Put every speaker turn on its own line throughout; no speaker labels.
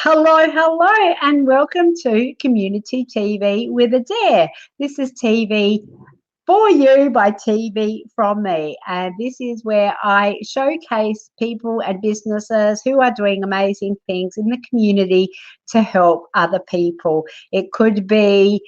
Hello, and welcome to Community TV with Adaire. This is TV for you by TV from me, and this is where I showcase people and businesses who are doing amazing things in the community to help other people. It could be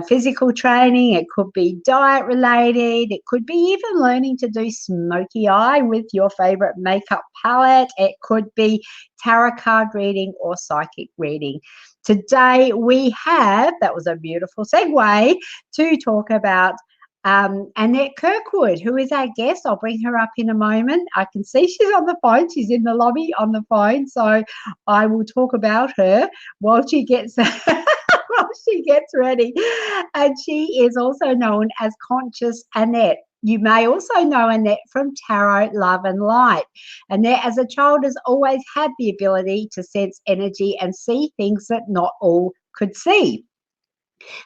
physical training, it could be diet related, it could be even learning to do smoky eye with your favorite makeup palette, it could be tarot card reading or psychic reading. Today we have, that was a beautiful segue, to talk about Annette Kirkwood, who is our guest. I'll bring her up in a moment. I can see she's on the phone. She's in the lobby on the phone, so I will talk about her while she gets while she gets ready. And she is also known as Conscious Annette. You may also know Annette from Tarot, Love and Light. Annette, as a child, has always had the ability to sense energy and see things that not all could see.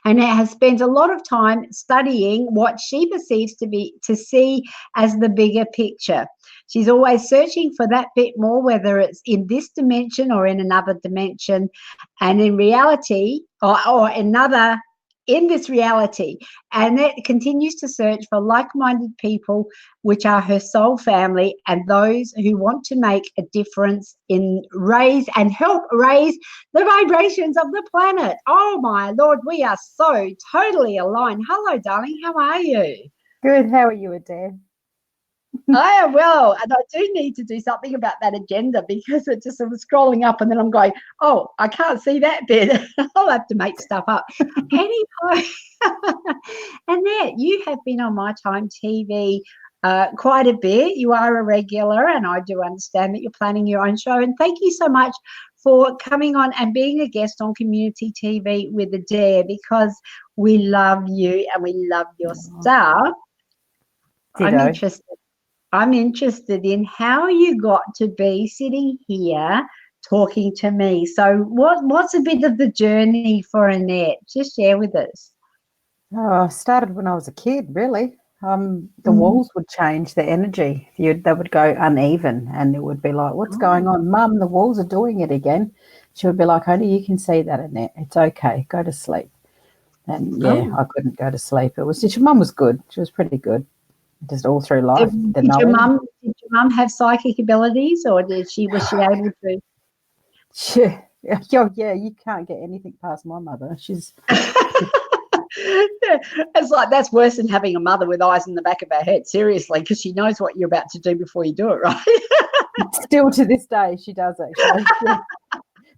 Annette has spent a lot of time studying what she perceives to see as the bigger picture. She's always searching for that bit more, whether it's in this dimension or in another dimension, and in reality, or another in this reality. Annette continues to search for like-minded people, which are her soul family, and those who want to make a difference in help raise the vibrations of the planet. Oh my Lord, we are so totally aligned. Hello, darling. How are you?
Good. How are you, Adaire?
I am well, and I do need to do something about that agenda because it just was scrolling up and then I'm going, oh, I can't see that bit. I'll have to make stuff up. Anyway, Annette, you have been on My Time TV quite a bit. You are a regular, and I do understand that you're planning your own show. And thank you so much for coming on and being a guest on Community TV with Adaire, because we love you and we love your stuff. I'm interested in how you got to be sitting here talking to me. So what's a bit of the journey for Annette? Just share with us.
Oh, I started when I was a kid, really. The walls would change, the energy. They would go uneven, and it would be like, what's going on? Mum, the walls are doing it again. She would be like, only you can see that, Annette. It's okay. Go to sleep. And, I couldn't go to sleep. Mum was good. She was pretty good. Just all through life.
Did your mum have psychic abilities, or was she able to?
Yeah, you can't get anything past my mother. She's
It's like that's worse than having a mother with eyes in the back of her head, seriously, because she knows what you're about to do before you do it, right?
Still to this day, she does actually. Yeah.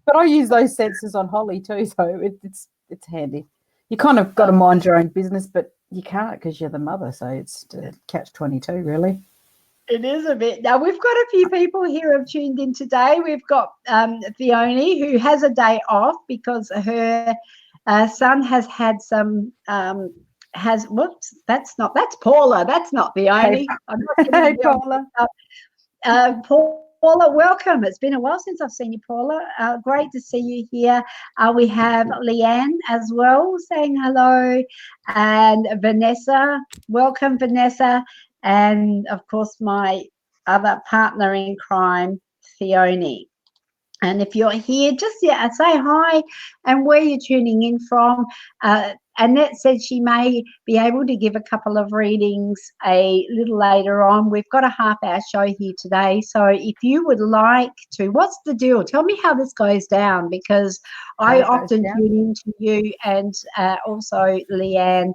But I use those sensors on Holly too, so it's handy. You kind of got to mind your own business, but you can't because you're the mother, so it's catch-22, really.
It is a bit. Now, we've got a few people here who have tuned in today. We've got Fiona, who has a day off because her son has had some that's Paula. That's not Fiona.
Hey, Paula.
Paula, welcome. It's been a while since I've seen you, Paula. Great to see you here. We have Leanne as well saying hello, and Vanessa. Welcome, Vanessa. And, of course, my other partner in crime, Fiona. And if you're here, just say hi and where you're tuning in from. Annette said she may be able to give a couple of readings a little later on. We've got a half-hour show here today. So if you would like to, what's the deal? Tell me how this goes down, because I often tune into you and also Leanne,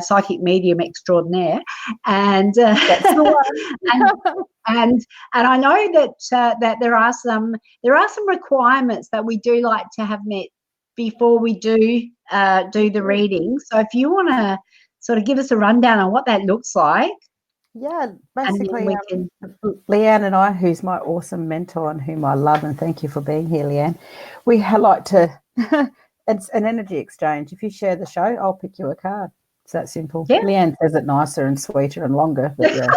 psychic medium extraordinaire, and
that's the one.
and I know that there are some requirements that we do like to have met before we do the reading. So if you want to sort of give us a rundown on what that looks like.
Yeah, basically, Leanne and I, who's my awesome mentor and whom I love, and thank you for being here, Leanne, we like to, it's an energy exchange. If you share the show, I'll pick you a card. It's that simple. Yeah. Leanne says it nicer and sweeter and longer, but yeah,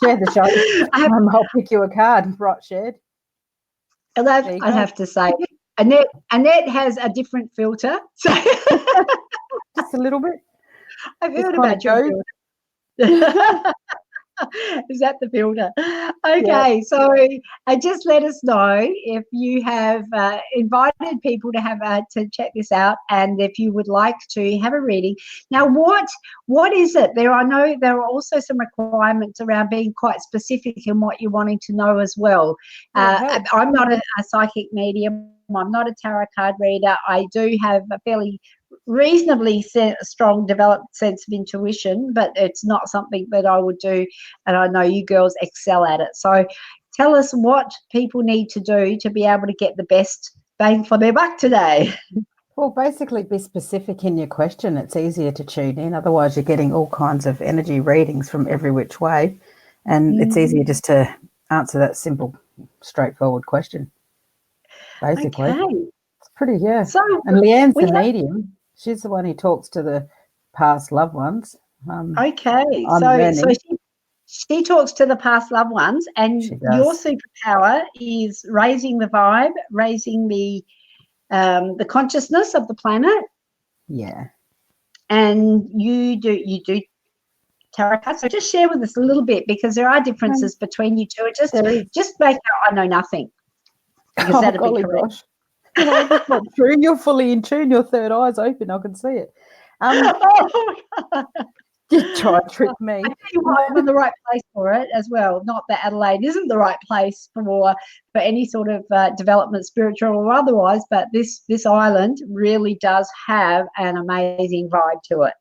share the show. I'll pick you a card. Right, shared.
I have to say, Annette has a different filter. So
just a little bit.
I've heard about your filter. Is that the filter? Okay,
Yeah.
so just let us know if you have invited people to have to check this out, and if you would like to have a reading. Now, what is it? There are also some requirements around being quite specific in what you're wanting to know as well. I'm not a psychic medium. I'm not a tarot card reader. I do have a fairly reasonably strong developed sense of intuition, but it's not something that I would do, and I know you girls excel at it. So tell us what people need to do to be able to get the best bang for their buck today.
Well, basically be specific in your question. It's easier to tune in. Otherwise, you're getting all kinds of energy readings from every which way, and it's easier just to answer that simple, straightforward question. Basically,
Okay.
it's pretty, yeah.
So
and Leanne's the medium. She's the one who talks to the past loved ones.
Okay,
I'm
so
learning.
she talks to the past loved ones, and your superpower is raising the vibe, raising the consciousness of the planet.
Yeah.
And you do tarot cards. So just share with us a little bit, because there are differences between you two. Just make out I know nothing, because that'd be correct.
Gosh. No, that's not true. You're fully in tune. Your third eye's open. I can see it. You try and trick me.
I tell you what, I'm in the right place for it as well. Not that Adelaide isn't the right place for any sort of development, spiritual or otherwise, but this island really does have an amazing vibe to it.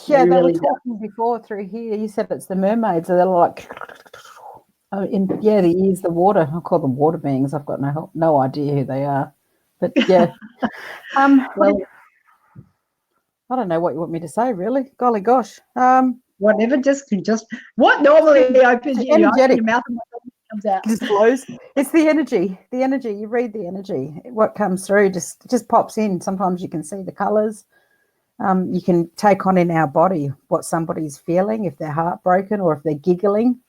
Yeah, they were talking before through here. You said it's the mermaids. They're like, the ears, the water. I call them water beings. I've got no idea who they are, but yeah. Well, I don't know what you want me to say, really. Golly gosh.
Whatever, just what normally opens you, open your mouth and comes out.
Just flows. It's the energy. The energy. You read the energy. What comes through just pops in. Sometimes you can see the colours. You can take on in our body what somebody's feeling, if they're heartbroken or if they're giggling.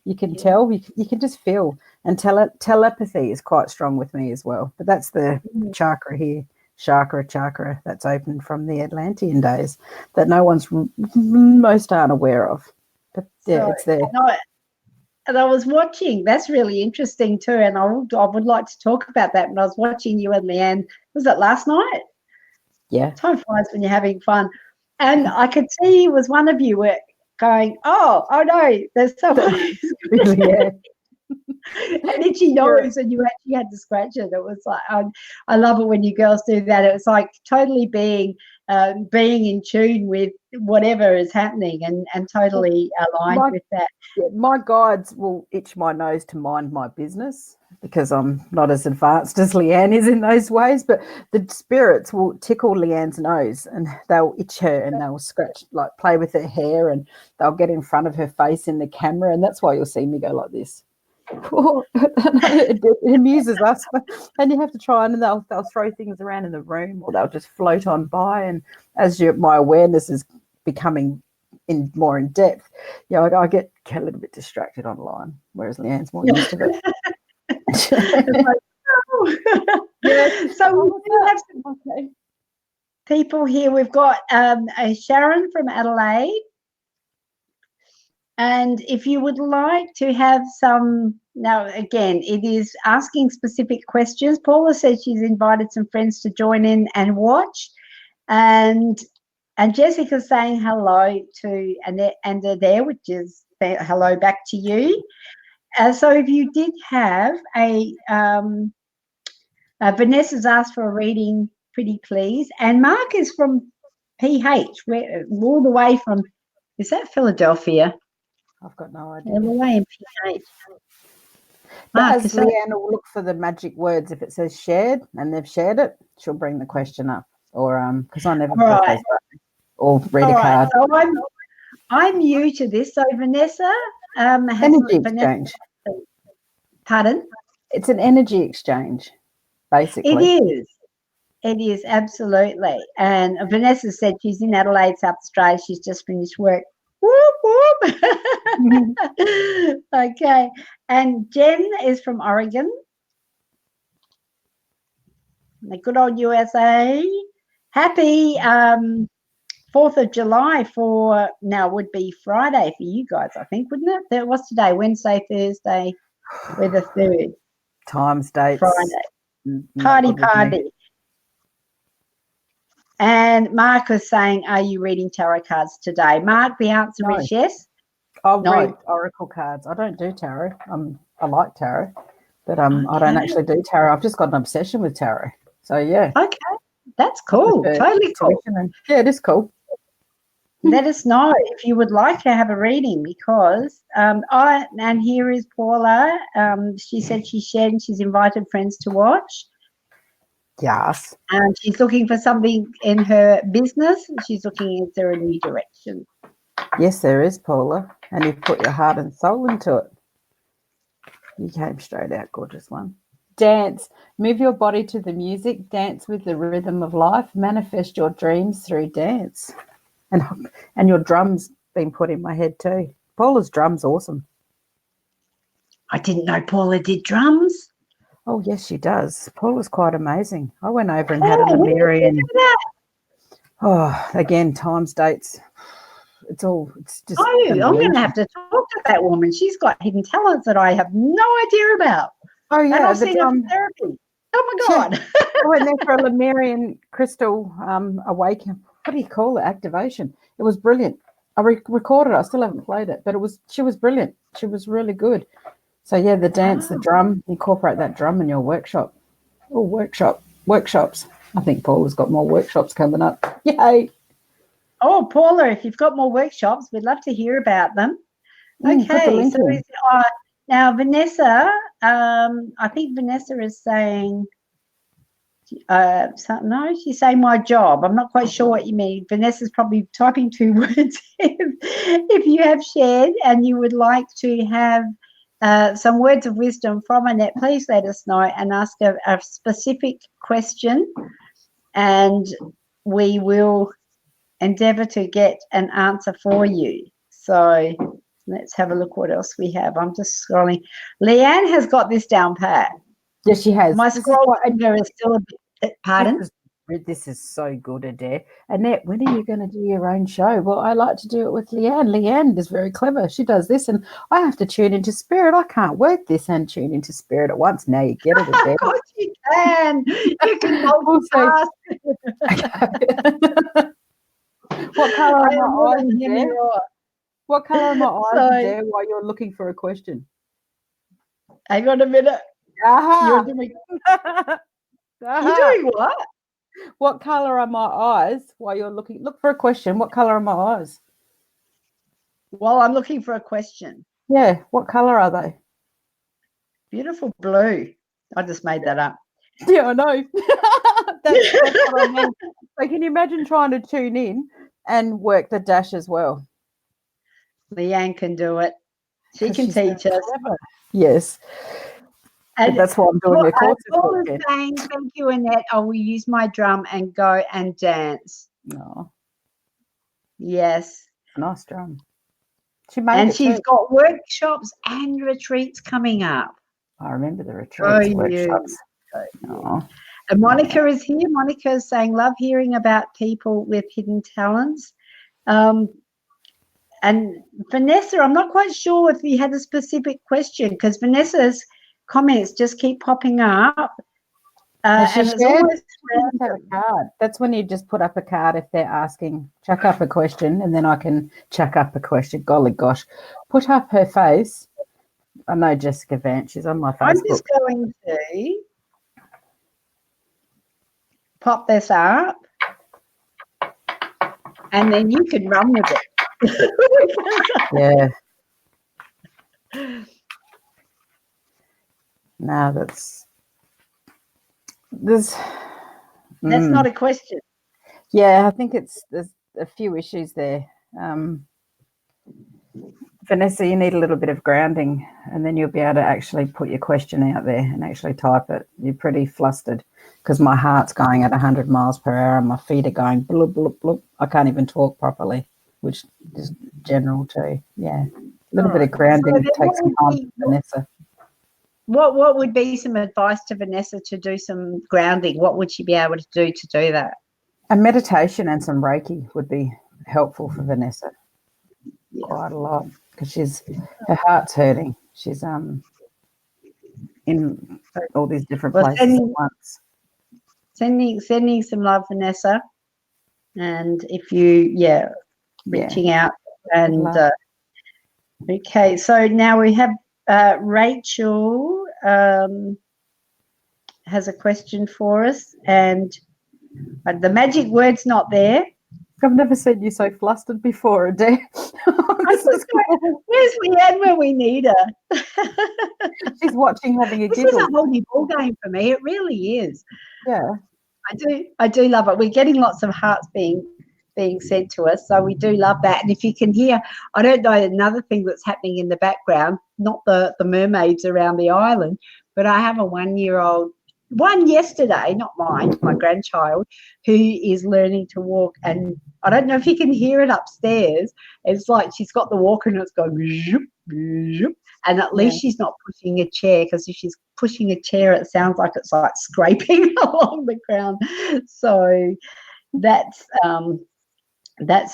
You can tell. You can just feel. And telepathy is quite strong with me as well. But that's the chakra here. Chakra that's open from the Atlantean days that most aren't aware of. But yeah, it's there.
And I was watching, that's really interesting too, and I would like to talk about that. When I was watching you and Leanne, was it last night?
Yeah.
Time flies when you're having fun. And I could see was one of you were going, oh no, there's someone who's
yeah.
an itchy nose, and you actually had to scratch it. It was like, I love it when you girls do that. It was like totally being in tune with whatever is happening and totally aligned with that.
Yeah, my guides will itch my nose to mind my business, because I'm not as advanced as Leanne is in those ways, but the spirits will tickle Leanne's nose and they'll itch her and they'll scratch, like play with her hair, and they'll get in front of her face in the camera, and that's why you'll see me go like this. It amuses us, and you have to try, and they'll throw things around in the room, or they'll just float on by, and as my awareness is becoming more in depth, I get a little bit distracted online, whereas Leanne's more used to it.
So we do have some people here. We've got Sharon from Adelaide. And if you would like to have some, now again, it is asking specific questions. Paula says she's invited some friends to join in and watch. And Jessica's saying hello to Annette and Adaire, which is hello back to you. So if you did have Vanessa's asked for a reading, pretty please. And Mark is from PH, all the way from, is that Philadelphia?
I've got no idea.
All the way in PH.
Mark, as Leanne will look for the magic words, if it says shared and they've shared it, she'll bring the question up. Or because I never press or read a card.
So I'm new to this. So Vanessa
energy exchange.
Pardon?
It's an energy exchange, basically.
It is absolutely. And Vanessa said she's in Adelaide, South Australia. She's just finished work. Whoop, whoop. Okay. And Jen is from Oregon. The good old USA. Happy 4th of July for now would be Friday for you guys, I think, wouldn't it? That was today, Wednesday, Thursday, we're the 3rd.
Times, dates.
Friday. Party. And Mark is saying, are you reading tarot cards today? Mark, the answer is yes.
I'll read oracle cards. I don't do tarot. I like tarot, but I don't actually do tarot. I've just got an obsession with tarot. So, yeah.
Okay. That's cool. Totally cool.
Yeah, it is cool.
Let us know if you would like to have a reading, because and here is Paula. She said she shared and she's invited friends to watch.
Yes.
And she's looking for something in her business. She's looking, is there a new direction?
Yes, there is, Paula. And you put your heart and soul into it. You came straight out, gorgeous one. Dance. Move your body to the music. Dance with the rhythm of life. Manifest your dreams through dance. And your drum's been put in my head too. Paula's drum's awesome.
I didn't know Paula did drums.
Oh, yes, she does. Paula's quite amazing. I went over and had a Lemurian. Oh, again, times, dates. It's just.
Oh, I'm going to have to talk to that woman. She's got hidden talents that I have no idea about.
Oh, yeah.
And I've seen her for therapy. Oh, my God.
I went there for a Lemurian crystal awakening. What do you call it? Activation. It was brilliant. I recorded it. I still haven't played it, but she was brilliant. She was really good. So, yeah, the dance, the drum, incorporate that drum in your workshop. Oh, workshops. I think Paula's got more workshops coming up. Yay.
Oh, Paula, if you've got more workshops, we'd love to hear about them. Okay, so now Vanessa, I think Vanessa is saying, no, she's saying my job. I'm not quite sure what you mean. Vanessa's probably typing 2 words. If you have shared and you would like to have some words of wisdom from Annette, please let us know and ask a specific question, and we will endeavour to get an answer for you. So let's have a look what else we have. I'm just scrolling. Leanne has got this down pat.
Yes, she has.
My scroll finger is still a bit, pardon?
This is so good, Adaire. Annette, when are you going to do your own show? Well, I like to do it with Leanne. Leanne is very clever. She does this, and I have to tune into spirit. I can't work this and tune into spirit at once. Now you get it, Adaire.
Of course you can. You can multitask.
What colour are my eyes, Adaire? What colour are my eyes, Adaire, while you're looking for a question?
Hang on a minute.
You're
doing what?
What colour are my eyes while you're looking? Look for a question. What colour are my eyes?
Well, I'm looking for a question.
Yeah. What colour are they?
Beautiful blue. I just made that up.
Yeah, I know. that's what I mean. So can you imagine trying to tune in and work the dash as well?
Leanne can do it. She can teach us.
Clever. Yes. And that's why I'm doing a course.
Paul is saying, thank you, Annette. I will use my drum and go and dance.
Oh.
Yes.
Nice drum.
She's got workshops and retreats coming up.
I remember the retreats, workshops.
Oh. And Monica is here. Monica is saying, love hearing about people with hidden talents. And Vanessa, I'm not quite sure if you had a specific question, because Vanessa's comments just keep popping up. And it's almost
have a card. That's when you just put up a card if they're asking, chuck up a question, and then I can chuck up a question. Golly gosh. Put up her face. I know Jessica Vance. She's on my Facebook.
I'm just going to pop this up, and then you can run with it.
Yeah. No, that's
not a question.
Yeah, I think there's a few issues there. Vanessa, you need a little bit of grounding, and then you'll be able to actually put your question out there and actually type it. You're pretty flustered because my heart's going at 100 miles per hour and my feet are going bloop, bloop, bloop. I can't even talk properly, which is general too. Yeah, a little bit of grounding takes some time, Vanessa.
What would be some advice to Vanessa to do some grounding? What would she be able to do that?
A meditation and some Reiki would be helpful for Vanessa
Yeah.
quite a lot because her heart's hurting. She's in all these different
Well,
places at once.
sending some love, Vanessa. And if you, reaching out. And okay, so now we have Rachel has a question for us, and the magic word's not there.
I've never seen you so flustered before, Adaire.
Where's Leanne when we need her?
She's watching, having a giggle.
This is a whole new ball game for me. It really is.
Yeah.
I do love it. We're getting lots of hearts being sent to us, so we do love that. And if you can hear, I don't know, another thing that's happening in the background, not the mermaids around the island, but I have a 1-year-old, one yesterday, not mine, my grandchild, who is learning to walk, and I don't know if you can hear it upstairs. It's like she's got the walker and it's going zoop, zoop, and at least she's not pushing a chair, because if she's pushing a chair, it sounds like it's like scraping along the ground. So that's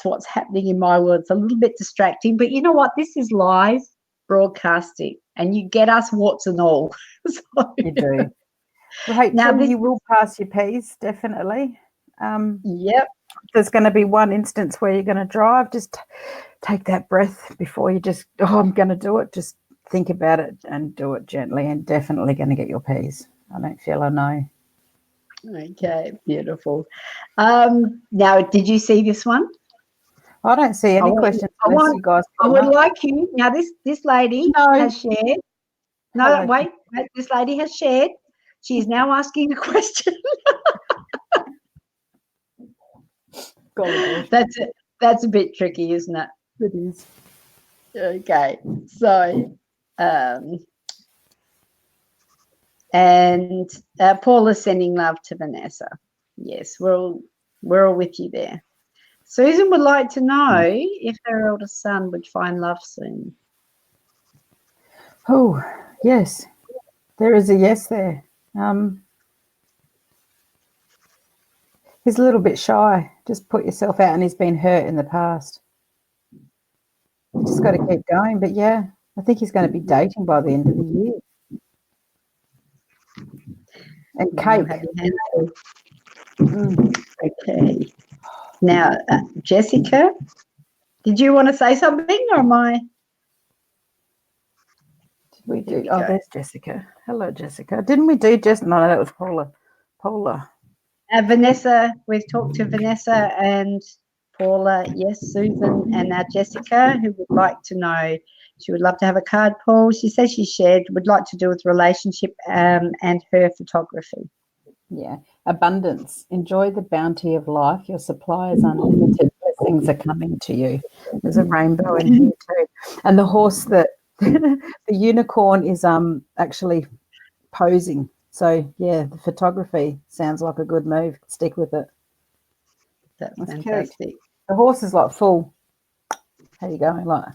what's happening in my world. It's a little bit distracting, but you know what? This is live broadcasting, and you get us warts and all. So,
you do. Right, now you will pass your P's, definitely.
Yep.
There's going to be one instance where you're going to drive. Just take that breath before you just, I'm going to do it. Just think about it and do it gently, and definitely going to get your P's. I don't feel I know.
Okay, beautiful. Now, did you see this one?
I don't see any questions. You guys
I would like you. Now, this lady has shared. No, wait. This lady has shared. She is now asking a question. That's a bit tricky, isn't it?
It is.
Okay, so and Paula's sending love to Vanessa. Yes, we're all with you there. Susan would like to know if her eldest son would find love soon.
Oh, yes. There is a yes there. He's a little bit shy. Just put yourself out, and he's been hurt in the past. You just got to keep going. But, yeah, I think he's going to be dating by the end of the year. And cake.
Okay. Now, Jessica, did you want to say something, or am I?
Did we do? Oh, there's Jessica. Hello, Jessica. Didn't we do just? No, that was Paula.
Vanessa, we've talked to Vanessa and Paula. Yes, Susan, and now Jessica, who would like to know. She would love to have a card pull. She says she would like to do with relationship and her photography.
Yeah. Abundance. Enjoy the bounty of life. Your supply is unlimited. Blessings are coming to you. There's a rainbow in here too. And the horse the unicorn is actually posing. So, yeah, the photography sounds like a good move. Stick with it.
That's fantastic. Cute.
The horse is like full. How you going? Like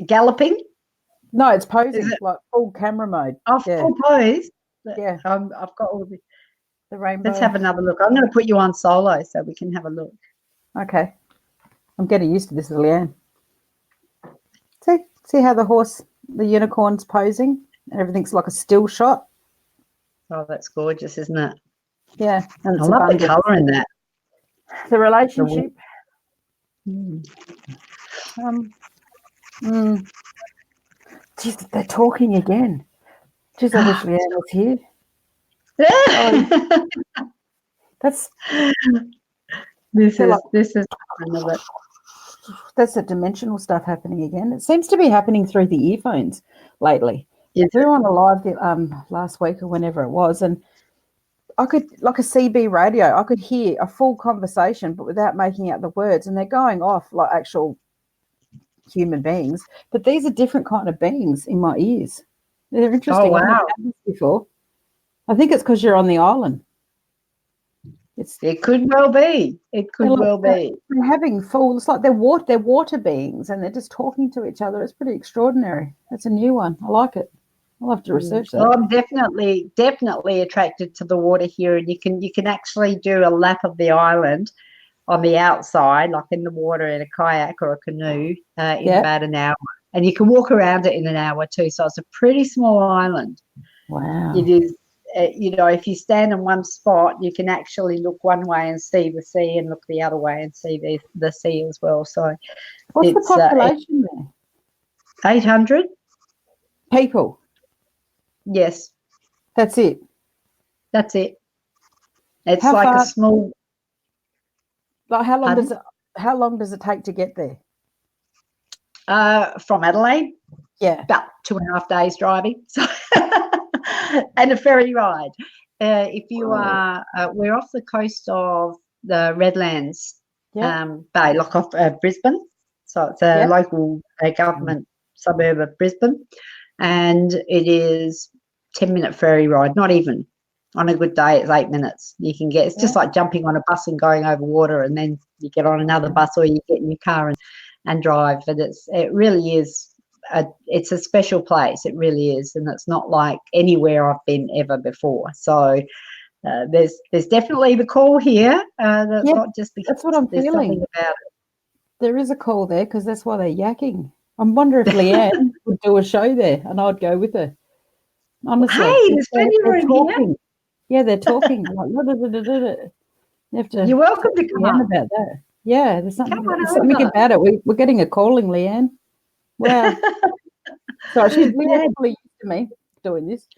galloping?
No, it's posing, like full camera mode.
Oh, full pose?
Yeah.
I've got all
the rainbow.
Let's have another look. I'm going to put you on solo so we can have a look.
Okay. I'm getting used to this, Leanne. See how the unicorn's posing? And everything's like a still shot.
Oh, that's gorgeous, isn't it?
Yeah.
And I love the colour in that.
The relationship. Geez, they're talking again. Jeez, I wish Leanne was here. This is another. That's the dimensional stuff happening again. It seems to be happening through the earphones lately. We were on a live last week or whenever it was, and I could, like a CB radio, I could hear a full conversation, but without making out the words, and they're going off like actual human beings. But these are different kind of beings in my ears. They're interesting.
Oh, wow.
I've never had this before. I think it's because you're on the island.
It could well be. It could well be.
They're having full. It's like they're water beings, and they're just talking to each other. It's pretty extraordinary. That's a new one. I like it. I'll have to research that.
Well, I'm definitely attracted to the water here, and you can actually do a lap of the island on the outside, like in the water in a kayak or a canoe, in about an hour. And you can walk around it in an hour too. So it's a pretty small island.
Wow.
It is, if you stand in one spot, you can actually look one way and see the sea, and look the other way and see the sea as well. So
what's the population there?
800
people.
Yes.
That's it.
That's it. It's
how
like
far,
a small.
Like how long does it take to get there?
From Adelaide?
Yeah.
About 2.5 days driving. So and a ferry ride. If you are, we're off the coast of the Redlands Bay, like off Brisbane. So it's a local government suburb of Brisbane, and it is 10-minute ferry ride. Not even. On a good day, it's 8 minutes. You can get. It's just like jumping on a bus and going over water, and then you get on another bus, or you get in your car and drive. But it really is. It's a special place. It really is, and it's not like anywhere I've been ever before. So there's definitely the call here. That's not just the.
That's what I'm feeling
about it.
There is a call there, because that's why they're yakking. I wonder if Leanne would do a show there, and I'd go with her. Honestly,
hey, there's plenty of room here.
Yeah, they're talking. Like, you have to.
You're welcome to come on
about that. Yeah, there's something
about
it. We're getting a calling, Leanne. Wow. So she's really used to me doing this,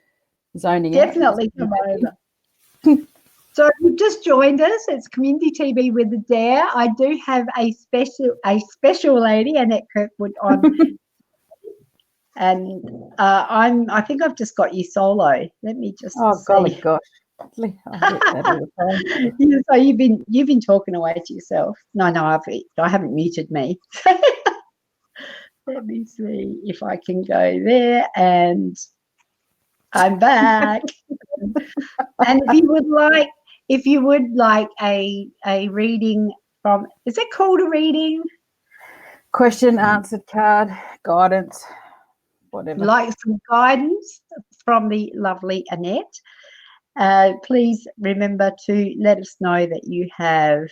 zoning
definitely
out.
Come over. So if you've just joined us, it's Community TV with Adaire. I do have a special lady, Annette Kirkwood, on. And I think I've just got you solo. Let me just see.
Golly gosh. So
you've been talking away to yourself. No, I haven't muted me. Let me see if I can go there, and I'm back. And if you would like a reading from, is it called a reading?
Question answered card, guidance, whatever.
Like some guidance from the lovely Annette. Please remember to let us know that you have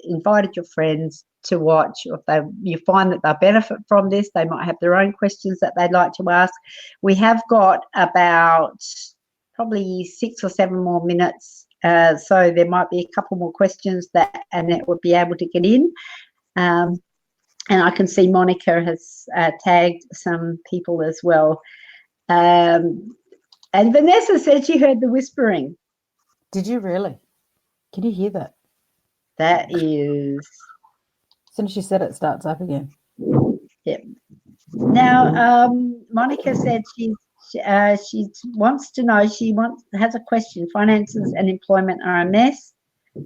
invited your friends to watch, or if you find that they'll benefit from this. They might have their own questions that they'd like to ask. We have got about probably 6 or 7 more minutes, so there might be a couple more questions that Annette would be able to get in. And I can see Monica has tagged some people as well. And Vanessa said she heard the whispering.
Did you really? Can you hear that?
That is.
As soon as she said it, starts up again.
Yep. Now, Monica said she wants to know. Has a question. Finances and employment are a mess.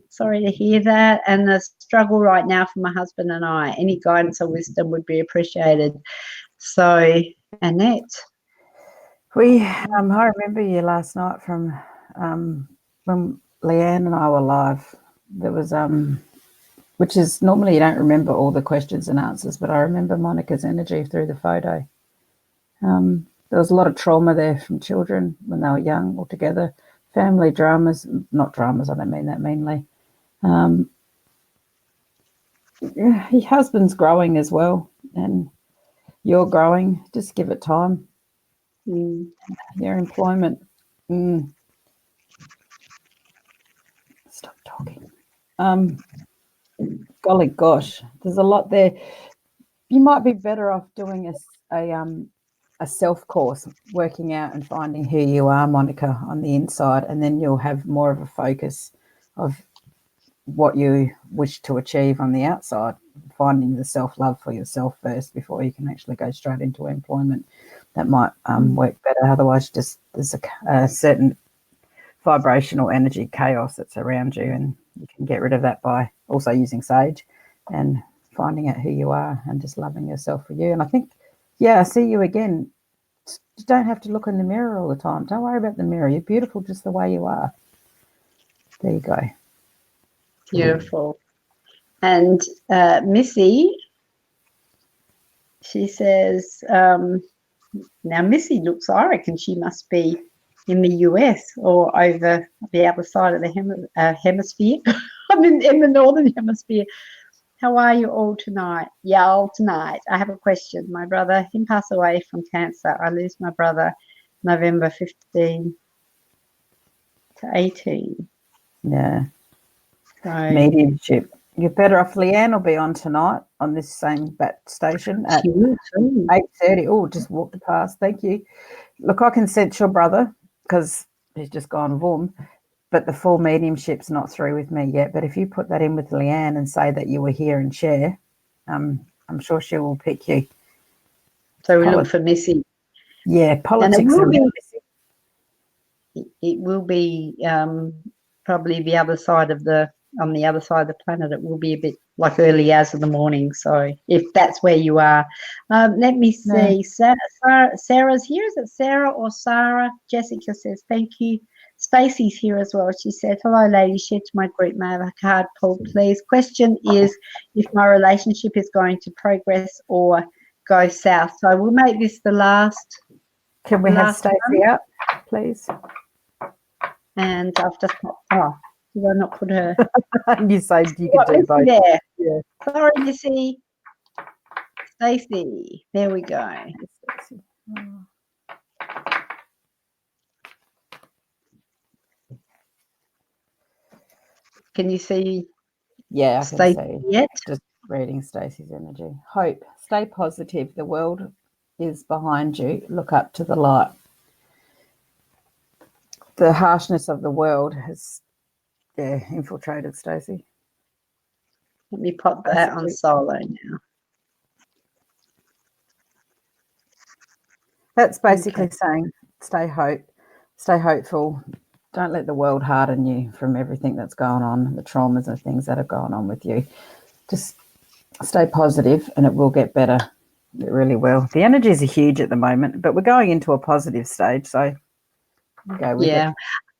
Sorry to hear that. And the struggle right now for my husband and I. Any guidance or wisdom would be appreciated. So, Annette.
I remember you last night from when Leanne and I were live. There was which is normally you don't remember all the questions and answers, but I remember Monica's energy through the photo. There was a lot of trauma there from children when they were young altogether. Family dramas, not dramas, I don't mean that meanly. Your husband's growing as well, and you're growing. Just give it time. Your employment. Stop talking. Golly gosh, there's a lot there. You might be better off doing a self course, working out and finding who you are, Monica, on the inside, and then you'll have more of a focus of what you wish to achieve on the outside, finding the self-love for yourself first before you can actually go straight into employment. That might work better. Otherwise, just there's a certain vibrational energy chaos that's around you, and you can get rid of that by also using sage and finding out who you are and just loving yourself for you. And I think, I see you again. You don't have to look in the mirror all the time. Don't worry about the mirror. You're beautiful just the way you are. There you go.
Beautiful. And Missy, she says, now Missy looks, I reckon she must be in the US or over the other side of the hemisphere. I'm in the Northern Hemisphere. How are you all tonight? Yeah, all tonight. I have a question. My brother, him passed away from cancer. I lose my brother November 15 to 18.
Yeah.
So,
Mediumship. You're better off. Leanne will be on tonight on this same bat station at
she will too.
8:30. Oh, just walked past. Thank you. Look, I can sense your brother because he's just gone boom. But the full mediumship's not through with me yet. But if you put that in with Leanne and say that you were here and share, I'm sure she will pick you.
So we look for Missy.
Yeah, politics.
And it will
are
be, it will be probably the other side of on the other side of the planet. It will be a bit like early hours of the morning. So if that's where you are, let me see.
No.
Sarah's here. Is it Sarah or Sarah? Jessica says thank you. Stacey's here as well. She said, hello, ladies. Share to my group. May I have a card pull, please? Question is if my relationship is going to progress or go south. So we'll make this the last.
Can we have Stacey up, please?
And I've just did I not put her?
You said you could do both.
There.
Yeah.
Sorry, Missy. Stacey. There we go. Can you see?
Yeah, I can
Stacey
see.
yet?
Just reading Stacey's energy. Hope. Stay positive. The world is behind you. Look up to the light. The harshness of the world has infiltrated Stacey.
Let me pop that on solo now.
That's basically saying stay hopeful. Don't let the world harden you from everything that's going on, the traumas and things that are going on with you. Just stay positive and it will get better. It really will. The energies are huge at the moment, but we're going into a positive stage, so go with it.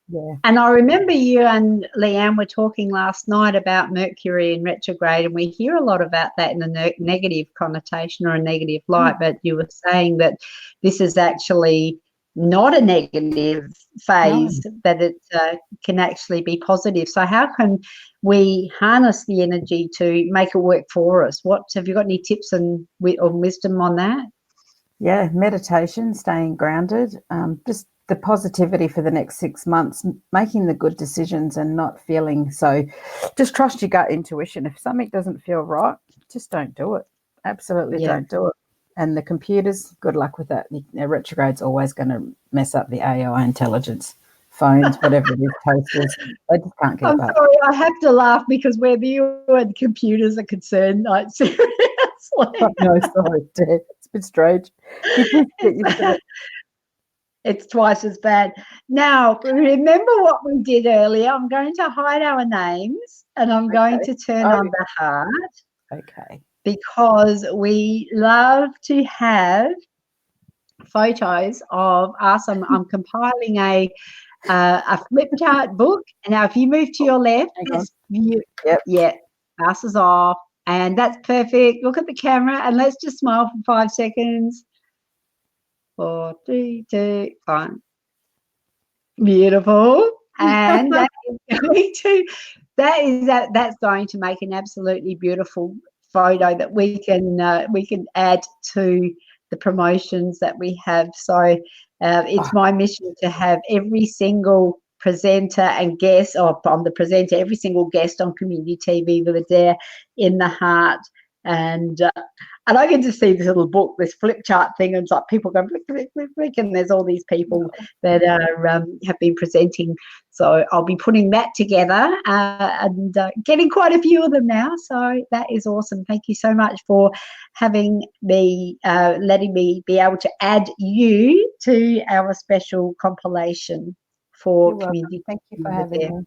Yeah.
And I remember you and Leanne were talking last night about Mercury in retrograde, and we hear a lot about that in a negative connotation or a negative light, but you were saying that this is actually not a negative phase, that it can actually be positive. So how can we harness the energy to make it work for us? What have you got any tips and wisdom on that?
Yeah, meditation, staying grounded, just the positivity for the next 6 months, making the good decisions and not feeling so. Just trust your gut intuition. If something doesn't feel right, just don't do it. Absolutely don't do it. And the computers, good luck with that. Retrograde's always going to mess up the AI intelligence. Phones, whatever it is, toasters, they just can't keep up.
I'm sorry, I have to laugh because where you and computers are concerned, like seriously.
No, sorry, it's a bit strange. You just get used to it.
It's twice as bad. Now, remember what we did earlier? I'm going to hide our names and I'm going to turn on the heart.
Okay.
Because we love to have photos of us. I'm compiling a flip chart book. And now if you move to your left, glasses off. And that's perfect. Look at the camera and let's just smile for 5 seconds. 4, 3, 2, 1. Beautiful. And that's going to make an absolutely beautiful photo that we can add to the promotions that we have. So it's my mission to have every single presenter and guest, or I'm the presenter, every single guest on Community TV with Adaire in the heart. And I get to see this little book, this flip chart thing, and it's like people go flick, flick, flick, flick, and there's all these people that are have been presenting. So I'll be putting that together and getting quite a few of them now. So that is awesome. Thank you so much for having me, letting me be able to add you to our special compilation for community.
Thank you for having me.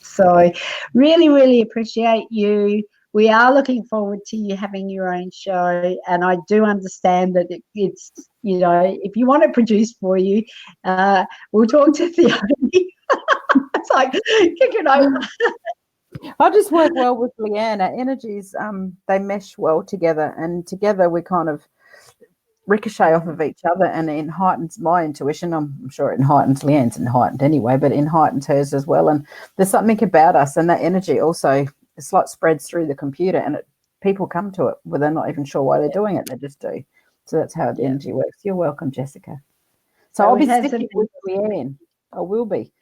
So really, really appreciate you. We are looking forward to you having your own show, and I do understand that it's, you know, if you want it produced for you, we'll talk to Theone. It's like, kick it over.
I just work well with Leanne. Our energies, they mesh well together, and together we kind of ricochet off of each other, and it heightens my intuition. I'm sure it heightens Leanne's and heightened anyway, but it heightens hers as well. And there's something about us, and that energy also, it's like spreads through the computer, and people come to it where they're not even sure why they're doing it. They just do. So that's how the energy works. You're welcome, Jessica. So I'll be sticking with Leanne. I will be.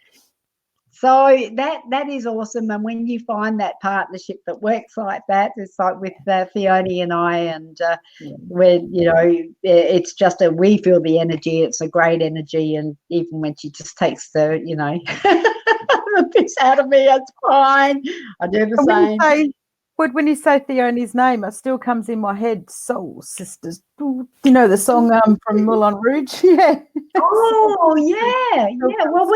So that is awesome. And when you find that partnership that works like that, it's like with Fiona and I, and when, you know, it's just we feel the energy. It's a great energy. And even when she just takes the, you know, the piss out of me, it's fine. I do the same.
When you say Theoni's name, it still comes in my head, Soul Sisters. Do you know the song from Moulin Rouge? Yeah.
Oh, yeah. Well,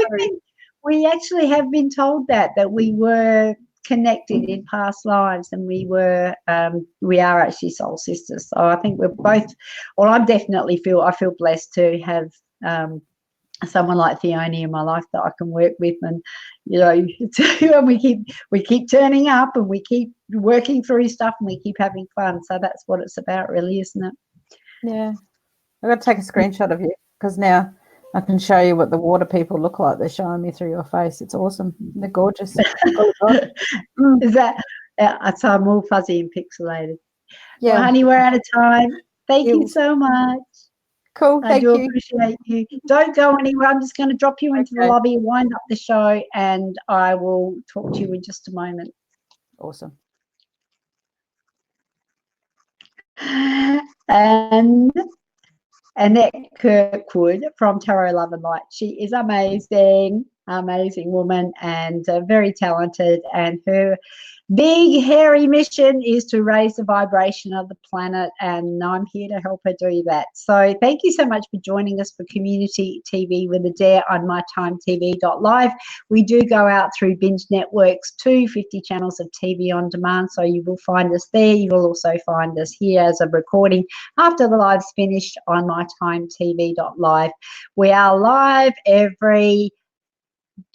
we actually have been told that we were connected in past lives, and we are actually soul sisters. So I think we're both, or I feel blessed to have someone like Fiona in my life that I can work with, and, you know, and we keep turning up, and we keep working through stuff, and we keep having fun. So that's what it's about, really, isn't it?
Yeah. I've got to take a screenshot of you, because now I can show you what the water people look like. They're showing me through your face. It's awesome. They're gorgeous.
Is that? So I'm all fuzzy and pixelated.
Yeah.
Well, honey, we're out of time. Thank you so much.
Cool.
I do appreciate you. Don't go anywhere. I'm just going to drop you into the lobby, wind up the show, and I will talk to you in just a moment.
Awesome.
And Annette Kirkwood from Tarot Love and Light. She is amazing woman, and very talented, and her big hairy mission is to raise the vibration of the planet, and I'm here to help her do that. So thank you so much for joining us for Community TV with Adaire on mytimetv.live. We do go out through Binge Networks to 50 channels of TV on demand, so you will find us there. You will also find us here as a recording after the live's finished on mytimetv.live. We are live every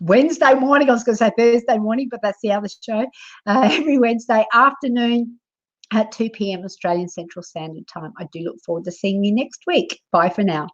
Wednesday morning. I was going to say Thursday morning, but that's the other show. Every Wednesday afternoon at 2 p.m. Australian Central Standard Time. I do look forward to seeing you next week. Bye for now.